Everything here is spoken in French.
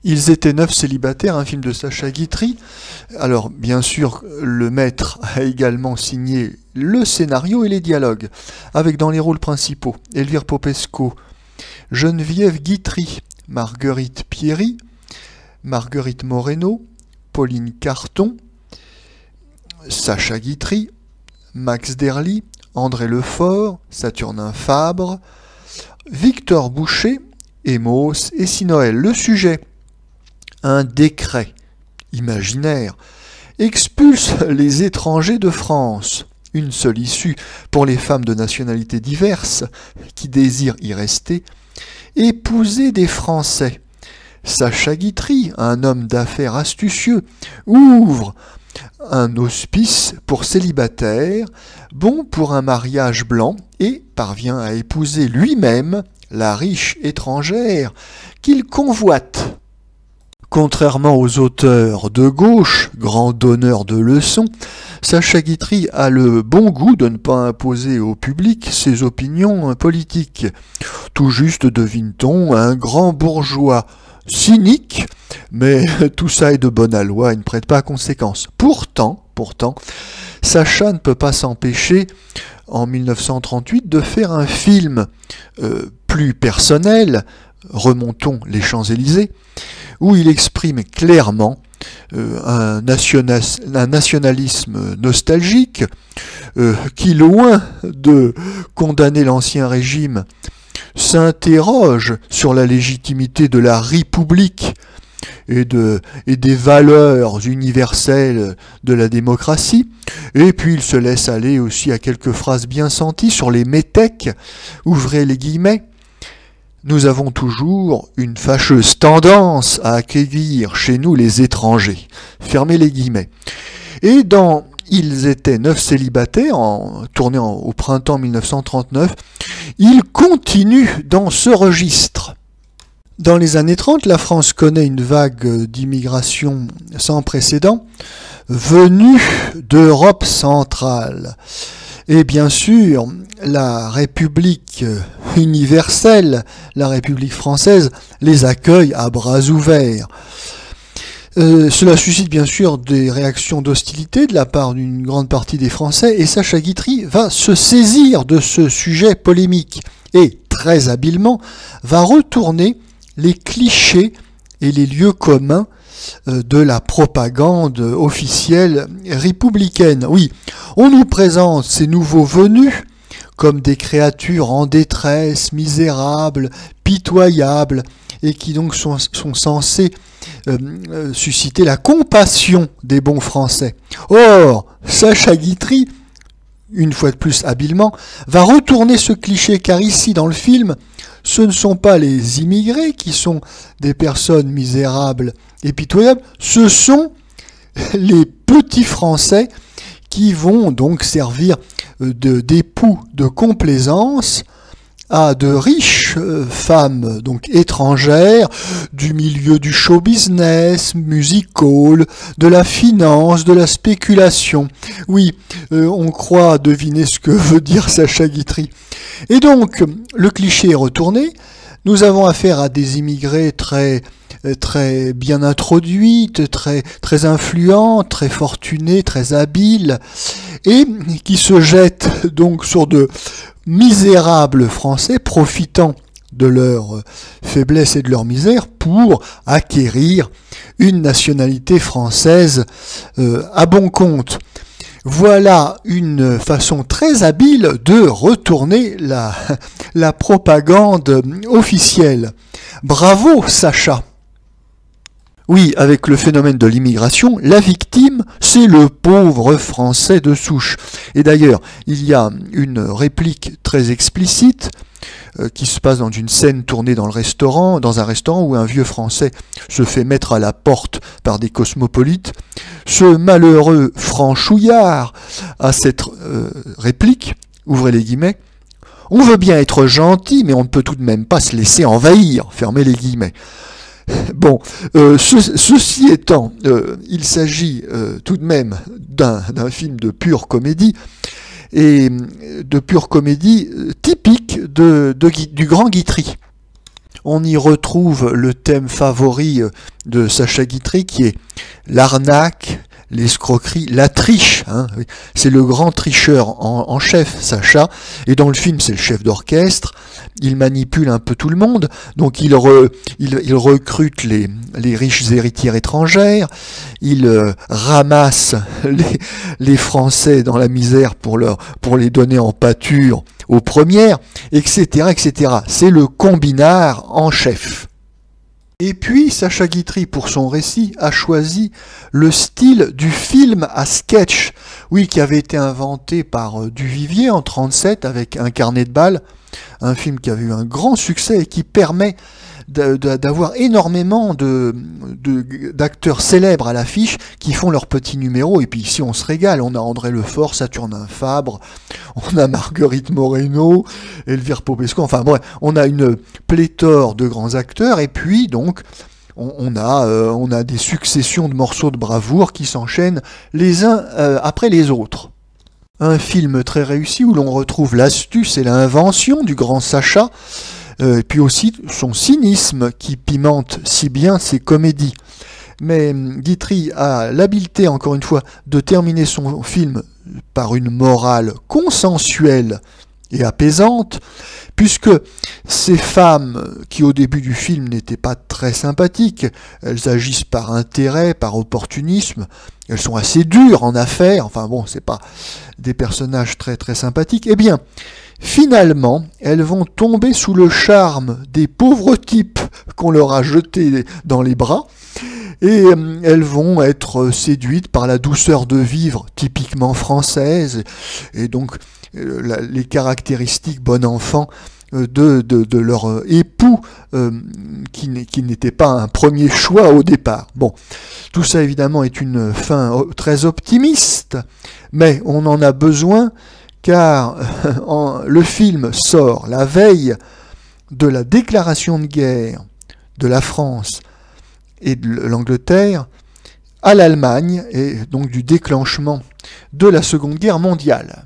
Ils étaient 9 célibataires, un film de Sacha Guitry. Alors, bien sûr, le maître a également signé le scénario et les dialogues, avec dans les rôles principaux Elvire Popesco, Geneviève Guitry, Marguerite Pierry, Marguerite Moreno, Pauline Carton, Sacha Guitry, Max Derly, André Lefort, Saturnin Fabre, Victor Boucher, Emos et Sinoël. Le sujet: un décret imaginaire expulse les étrangers de France. Une seule issue pour les femmes de nationalités diverses qui désirent y rester: épouser des Français. Sacha Guitry, un homme d'affaires astucieux, ouvre un hospice pour célibataires, bon pour un mariage blanc, et parvient à épouser lui-même la riche étrangère qu'il convoite. Contrairement aux auteurs de gauche, grands donneurs de leçons, Sacha Guitry a le bon goût de ne pas imposer au public ses opinions politiques. Tout juste, devine-t-on, un grand bourgeois cynique, mais tout ça est de bonne aloi et ne prête pas à conséquence. Pourtant, Sacha ne peut pas s'empêcher, en 1938, de faire un film plus personnel, Remontons les Champs-Élysées, où il exprime clairement un nationalisme nostalgique qui, loin de condamner l'Ancien Régime, s'interroge sur la légitimité de la République et des valeurs universelles de la démocratie. Et puis il se laisse aller aussi à quelques phrases bien senties sur les métèques, ouvrez les guillemets. Nous avons toujours une fâcheuse tendance à accueillir chez nous les étrangers. Fermez les guillemets. Et dans Ils étaient 9 célibataires, tourné au printemps 1939, il continue dans ce registre. Dans les années 30, la France connaît une vague d'immigration sans précédent, venue d'Europe centrale. Et bien sûr, la République universelle, la République française, les accueille à bras ouverts. Cela suscite bien sûr des réactions d'hostilité de la part d'une grande partie des Français, et Sacha Guitry va se saisir de ce sujet polémique et, très habilement, va retourner les clichés et les lieux communs de la propagande officielle républicaine. Oui, on nous présente ces nouveaux venus comme des créatures en détresse, misérables, pitoyables, et qui donc sont censés susciter la compassion des bons Français. Or, Sacha Guitry, une fois de plus habilement, va retourner ce cliché, car ici, dans le film, ce ne sont pas les immigrés qui sont des personnes misérables et pitoyables, ce sont les petits Français qui vont donc servir d'époux de complaisance à de riches femmes donc étrangères du milieu du show business, musical, de la finance, de la spéculation. Oui, on croit deviner ce que veut dire Sacha Guitry. Et donc, le cliché est retourné. Nous avons affaire à des immigrés très bien introduites, très influentes, très fortunées, très habiles, et qui se jettent donc sur de misérables Français profitant de leur faiblesse et de leur misère pour acquérir une nationalité française à bon compte. Voilà une façon très habile de retourner la propagande officielle. Bravo, Sacha! Oui, avec le phénomène de l'immigration, la victime, c'est le pauvre Français de souche. Et d'ailleurs, il y a une réplique très explicite qui se passe dans une scène tournée dans un restaurant où un vieux Français se fait mettre à la porte par des cosmopolites. Ce malheureux franchouillard a cette réplique, ouvrez les guillemets, « On veut bien être gentil, mais on ne peut tout de même pas se laisser envahir », fermez les guillemets. Bon, ceci étant, il s'agit tout de même d'un film de pure comédie, et de pure comédie typique du grand Guitry. on y retrouve le thème favori de Sacha Guitry, qui est l'arnaque, l'escroquerie, la triche. Hein. C'est le grand tricheur en chef, Sacha. Et dans le film, c'est le chef d'orchestre. Il manipule un peu tout le monde. Donc il recrute les riches héritières étrangères. Il ramasse les Français dans la misère pour les donner en pâture aux premières, etc., etc. C'est le combinard en chef. Et puis, Sacha Guitry, pour son récit, a choisi le style du film à sketch, oui, qui avait été inventé par Duvivier en 1937 avec Un carnet de balles, un film qui avait eu un grand succès et qui permet d'avoir énormément d'acteurs célèbres à l'affiche qui font leurs petits numéros. Et puis ici, on se régale. On a André Lefort, Saturnin Fabre, on a Marguerite Moreno, Elvire Popescu. Enfin bref, on a une pléthore de grands acteurs. Et puis donc, on a des successions de morceaux de bravoure qui s'enchaînent les uns après les autres. Un film très réussi où l'on retrouve l'astuce et l'invention du grand Sacha, et puis aussi son cynisme qui pimente si bien ses comédies. Mais Guitry a l'habileté, encore une fois, de terminer son film par une morale consensuelle et apaisante, puisque ces femmes qui au début du film n'étaient pas très sympathiques, elles agissent par intérêt, par opportunisme, elles sont assez dures en affaires, enfin bon, c'est pas des personnages très très sympathiques, eh bien, finalement, elles vont tomber sous le charme des pauvres types qu'on leur a jetés dans les bras, et elles vont être séduites par la douceur de vivre typiquement française, et donc les caractéristiques bon enfant de leur époux qui n'était pas un premier choix au départ. Bon, tout ça évidemment est une fin très optimiste, mais on en a besoin car le film sort la veille de la déclaration de guerre de la France et de l'Angleterre à l'Allemagne et donc du déclenchement de la Seconde Guerre mondiale.